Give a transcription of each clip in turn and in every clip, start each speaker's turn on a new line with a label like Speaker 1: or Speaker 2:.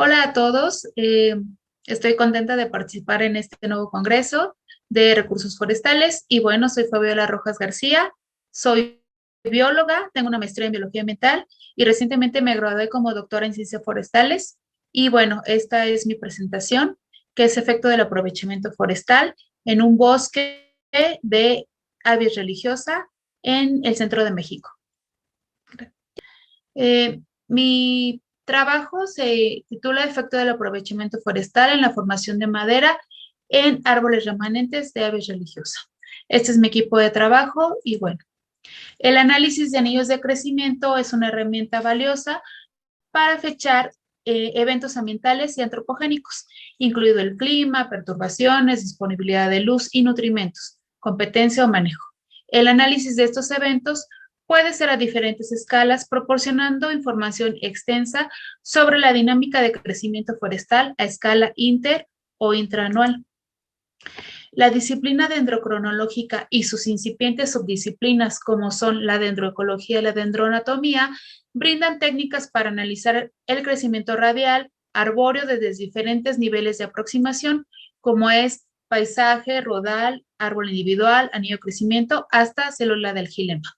Speaker 1: Hola a todos, estoy contenta de participar en este nuevo congreso de recursos forestales y bueno, soy Fabiola Rojas García, soy bióloga, tengo una maestría en biología ambiental y recientemente me gradué como doctora en ciencias forestales y bueno, esta es mi presentación, que es efecto del aprovechamiento forestal en un bosque de avis religiosa en el centro de México. Mi trabajo se titula Efecto del aprovechamiento forestal en la formación de madera en árboles remanentes de aves religiosas. Este es mi equipo de trabajo y bueno, el análisis de anillos de crecimiento es una herramienta valiosa para fechar eventos ambientales y antropogénicos, incluido el clima, perturbaciones, disponibilidad de luz y nutrimentos, competencia o manejo. El análisis de estos eventos puede ser a diferentes escalas, proporcionando información extensa sobre la dinámica de crecimiento forestal a escala inter o intraanual. La disciplina dendrocronológica y sus incipientes subdisciplinas, como son la dendroecología y la dendroanatomía, brindan técnicas para analizar el crecimiento radial, arbóreo desde diferentes niveles de aproximación, como es paisaje, rodal, árbol individual, anillo de crecimiento, hasta célula del gilema.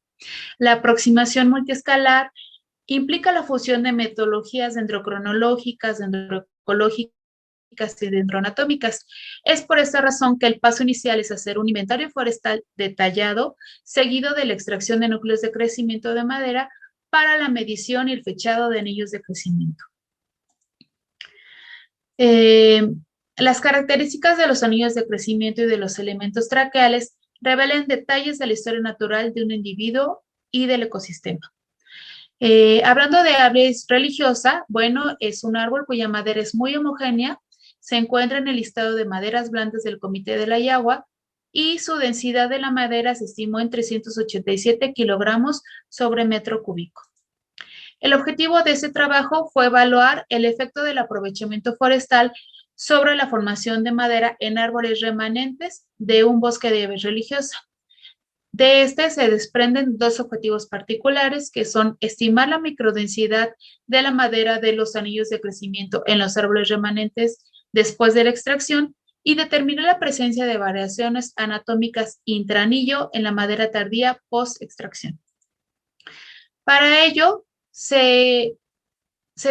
Speaker 1: La aproximación multiescalar implica la fusión de metodologías dendrocronológicas, dendroecológicas y dendroanatómicas. Es por esta razón que el paso inicial es hacer un inventario forestal detallado, seguido de la extracción de núcleos de crecimiento de madera para la medición y el fechado de anillos de crecimiento. Eh, las características de los anillos de crecimiento y de los elementos traqueales revelan detalles de la historia natural de un individuo y del ecosistema. Hablando de aves religiosa, bueno, es un árbol cuya madera es muy homogénea, se encuentra en el listado de maderas blandas del Comité de la Yagua y su densidad de la madera se estimó en 387 kilogramos sobre metro cúbico. El objetivo de este trabajo fue evaluar el efecto del aprovechamiento forestal sobre la formación de madera en árboles remanentes de un bosque de aves religiosa. De este se desprenden dos objetivos particulares, que son estimar la microdensidad de la madera de los anillos de crecimiento en los árboles remanentes después de la extracción y determinar la presencia de variaciones anatómicas intraanillo en la madera tardía post-extracción. Para ello, se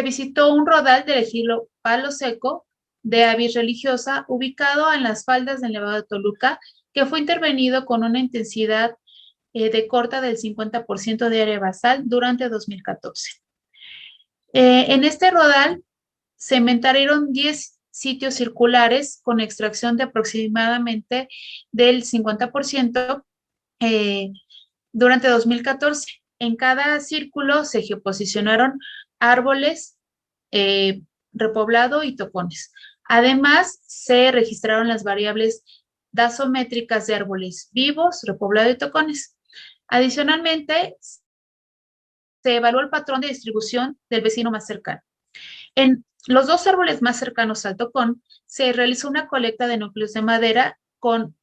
Speaker 1: visitó un rodal del ejido Palo Seco de avis religiosa ubicado en las faldas del Nevado de Toluca, que fue intervenido con una intensidad de corta del 50% de área basal durante 2014. En este rodal se inventariaron 10 sitios circulares con extracción de aproximadamente del 50% eh, durante 2014. En cada círculo se geoposicionaron árboles, eh, repoblado y tocones. Además, se registraron las variables dasométricas de árboles vivos, repoblado y tocones. Adicionalmente, se evaluó el patrón de distribución del vecino más cercano. En los dos árboles más cercanos al tocón, se realizó una colecta de núcleos de madera con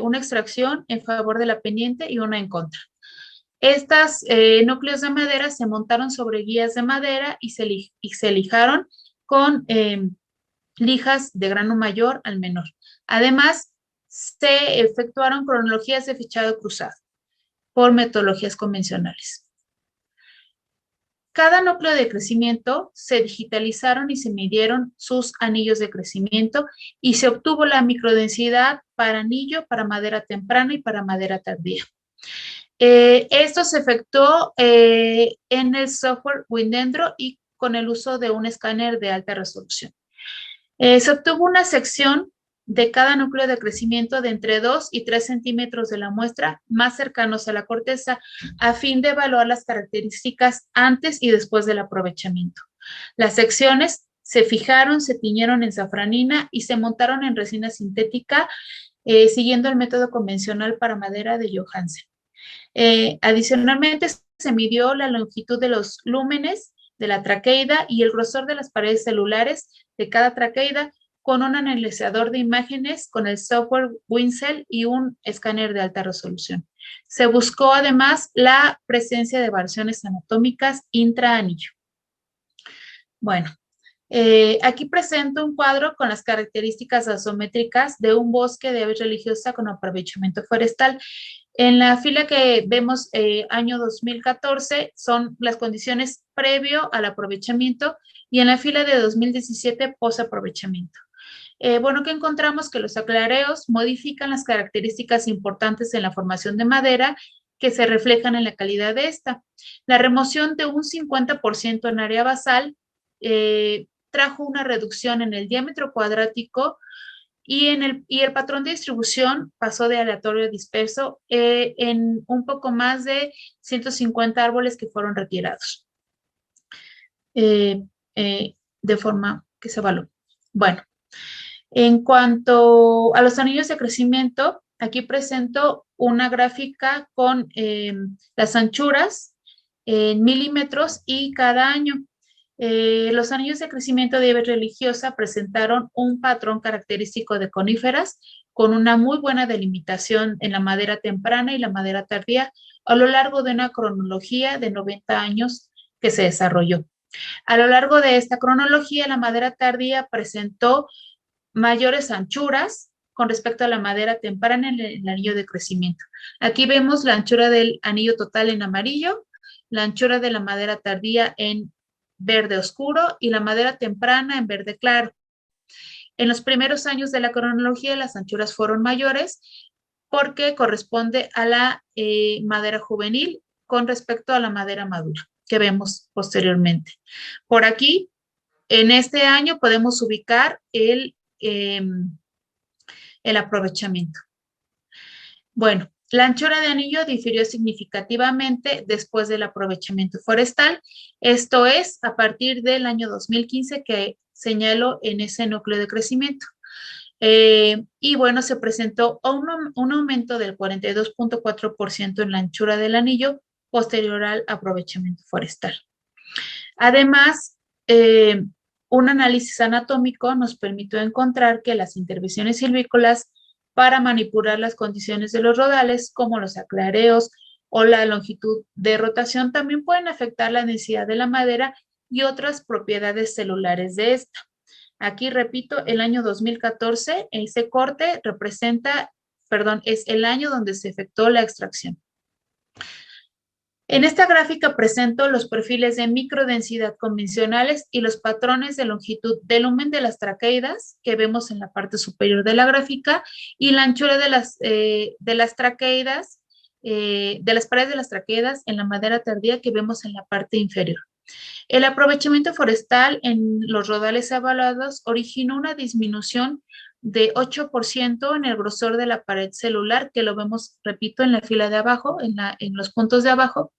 Speaker 1: una extracción en favor de la pendiente y una en contra. Estas núcleos de madera se montaron sobre guías de madera y se lijaron con lijas de grano mayor al menor. Además, se efectuaron cronologías de fichado cruzado por metodologías convencionales. Cada núcleo de crecimiento se digitalizaron y se midieron sus anillos de crecimiento y se obtuvo la microdensidad para anillo, para madera temprana y para madera tardía. Esto se efectuó en el software Windendro y con el uso de un escáner de alta resolución. Se obtuvo una sección de cada núcleo de crecimiento de entre 2 y 3 centímetros de la muestra más cercanos a la corteza a fin de evaluar las características antes y después del aprovechamiento. Las secciones se fijaron, se tiñeron en safranina y se montaron en resina sintética siguiendo el método convencional para madera de Johansen. Adicionalmente, se midió la longitud de los lúmenes de la traqueida y el grosor de las paredes celulares de cada traqueida con un analizador de imágenes con el software WinCell y un escáner de alta resolución. Se buscó además la presencia de variaciones anatómicas intraanillo. Bueno, Aquí presento un cuadro con las características asométricas de un bosque de ave religiosa con aprovechamiento forestal. En la fila que vemos año 2014 son las condiciones previo al aprovechamiento y en la fila de 2017 post-aprovechamiento. Bueno, que encontramos que los aclareos modifican las características importantes en la formación de madera que se reflejan en la calidad de esta. La remoción de un 50% en área basal trajo una reducción en el diámetro cuadrático y el patrón de distribución pasó de aleatorio a disperso en un poco más de 150 árboles que fueron retirados eh, de forma que se evaluó. Bueno, en cuanto a los anillos de crecimiento, aquí presento una gráfica con las anchuras en milímetros y cada año. Los anillos de crecimiento de ave religiosa presentaron un patrón característico de coníferas con una muy buena delimitación en la madera temprana y la madera tardía a lo largo de una cronología de 90 años que se desarrolló. A lo largo de esta cronología, la madera tardía presentó mayores anchuras con respecto a la madera temprana en el anillo de crecimiento. Aquí vemos la anchura del anillo total en amarillo, la anchura de la madera tardía en verde oscuro y la madera temprana en verde claro. En los primeros años de la cronología, las anchuras fueron mayores porque corresponde a la madera juvenil con respecto a la madera madura que vemos posteriormente. Por aquí, en este año podemos ubicar el aprovechamiento. Bueno, la anchura de anillo difirió significativamente después del aprovechamiento forestal. Esto es a partir del año 2015 que señalo en ese núcleo de crecimiento. Y bueno, se presentó un aumento del 42.4% en la anchura del anillo posterior al aprovechamiento forestal. Además, un análisis anatómico nos permitió encontrar que las intervenciones silvícolas para manipular las condiciones de los rodales, como los aclareos o la longitud de rotación, también pueden afectar la densidad de la madera y otras propiedades celulares de esta. Aquí repito, el año 2014, ese corte es el año donde se efectuó la extracción. En esta gráfica presento los perfiles de microdensidad convencionales y los patrones de longitud del lumen de las traqueidas que vemos en la parte superior de la gráfica y la anchura de las traqueidas, de las paredes de las traqueidas en la madera tardía que vemos en la parte inferior. El aprovechamiento forestal en los rodales evaluados originó una disminución de 8% en el grosor de la pared celular, que lo vemos, repito, en la fila de abajo, en los puntos de abajo,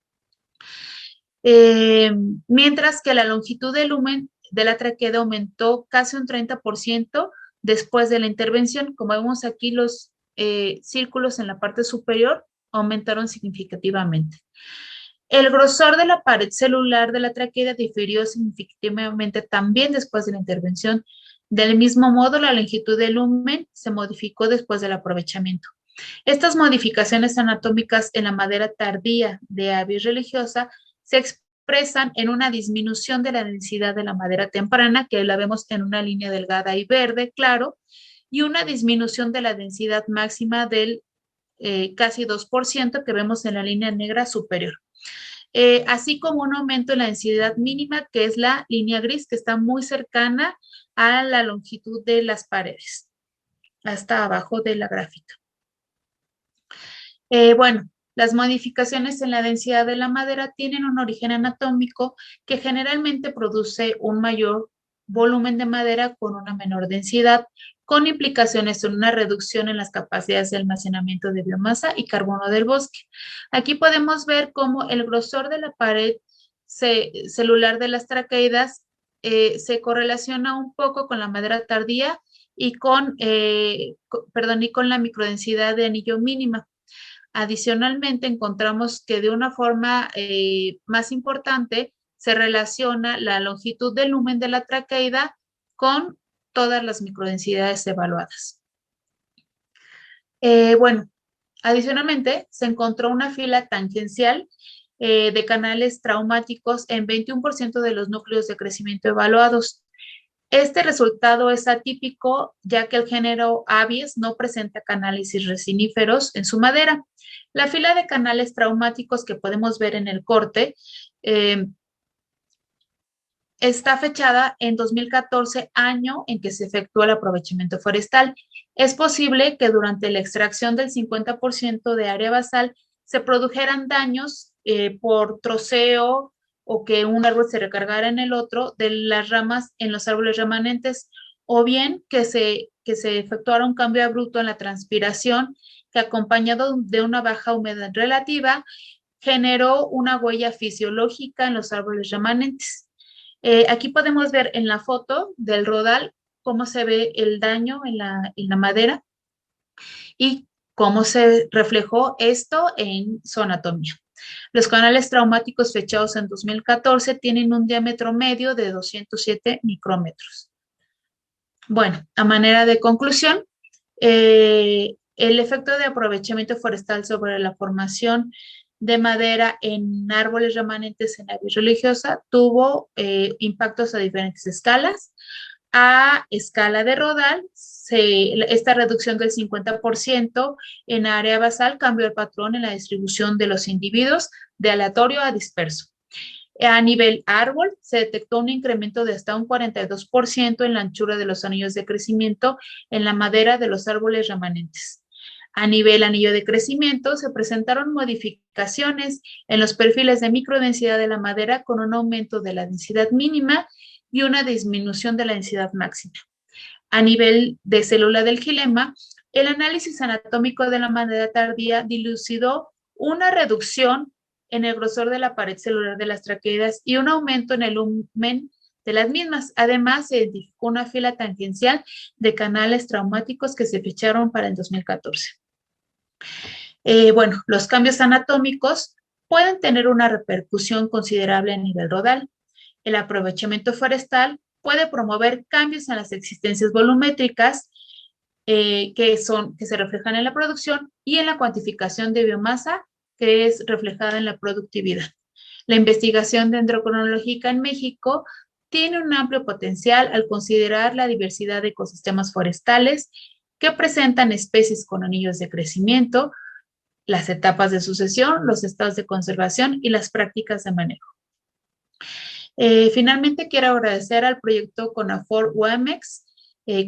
Speaker 1: mientras que la longitud del lumen de la traqueada aumentó casi un 30% después de la intervención. Como vemos aquí, los círculos en la parte superior aumentaron significativamente. El grosor de la pared celular de la traqueada difirió significativamente también después de la intervención. Del mismo modo, la longitud del lumen se modificó después del aprovechamiento. Estas modificaciones anatómicas en la madera tardía de ave religiosa se expresan en una disminución de la densidad de la madera temprana, que la vemos en una línea delgada y verde, claro, y una disminución de la densidad máxima del casi 2% que vemos en la línea negra superior. Así como un aumento en la densidad mínima, que es la línea gris, que está muy cercana a la longitud de las paredes, hasta abajo de la gráfica. Bueno, las modificaciones en la densidad de la madera tienen un origen anatómico que generalmente produce un mayor volumen de madera con una menor densidad, con implicaciones en una reducción en las capacidades de almacenamiento de biomasa y carbono del bosque. Aquí podemos ver cómo el grosor de la pared celular de las traqueidas se correlaciona un poco con la madera tardía y con la microdensidad de anillo mínima. Adicionalmente, encontramos que de una forma más importante se relaciona la longitud del lumen de la traqueida con todas las microdensidades evaluadas. Bueno, adicionalmente, se encontró una fila tangencial de canales traumáticos en 21% de los núcleos de crecimiento evaluados. Este resultado es atípico ya que el género Abies no presenta canales resiníferos en su madera. La fila de canales traumáticos que podemos ver en el corte está fechada en 2014, año en que se efectuó el aprovechamiento forestal. Es posible que durante la extracción del 50% de área basal se produjeran daños por troceo o que un árbol se recargara en el otro de las ramas en los árboles remanentes, o bien que se efectuara un cambio abrupto en la transpiración que acompañado de una baja humedad relativa generó una huella fisiológica en los árboles remanentes. Aquí podemos ver en la foto del rodal cómo se ve el daño en la madera y cómo se reflejó esto en su anatomía. Los canales traumáticos fechados en 2014 tienen un diámetro medio de 207 micrómetros. Bueno, a manera de conclusión, el efecto de aprovechamiento forestal sobre la formación de madera en árboles remanentes en la vid religiosa tuvo impactos a diferentes escalas. A escala de rodal, esta reducción del 50% en área basal cambió el patrón en la distribución de los individuos de aleatorio a disperso. A nivel árbol, se detectó un incremento de hasta un 42% en la anchura de los anillos de crecimiento en la madera de los árboles remanentes. A nivel anillo de crecimiento, se presentaron modificaciones en los perfiles de microdensidad de la madera con un aumento de la densidad mínima y una disminución de la densidad máxima. A nivel de célula del xilema, el análisis anatómico de la madera tardía dilucidó una reducción en el grosor de la pared celular de las traqueidas y un aumento en el lumen de las mismas. Además, se identificó una fila tangencial de canales traumáticos que se fecharon para el 2014. Bueno, los cambios anatómicos pueden tener una repercusión considerable a nivel rodal. El aprovechamiento forestal puede promover cambios en las existencias volumétricas que se reflejan en la producción y en la cuantificación de biomasa que es reflejada en la productividad. La investigación dendrocronológica en México tiene un amplio potencial al considerar la diversidad de ecosistemas forestales que presentan especies con anillos de crecimiento, las etapas de sucesión, los estados de conservación y las prácticas de manejo. Finalmente, quiero agradecer al proyecto CONAFOR UAMEX,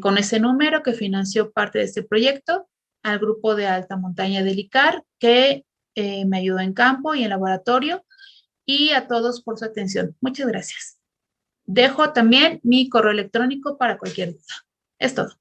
Speaker 1: con ese número que financió parte de este proyecto, al grupo de alta montaña del ICAR, que me ayudó en campo y en laboratorio, y a todos por su atención. Muchas gracias. Dejo también mi correo electrónico para cualquier duda. Es todo.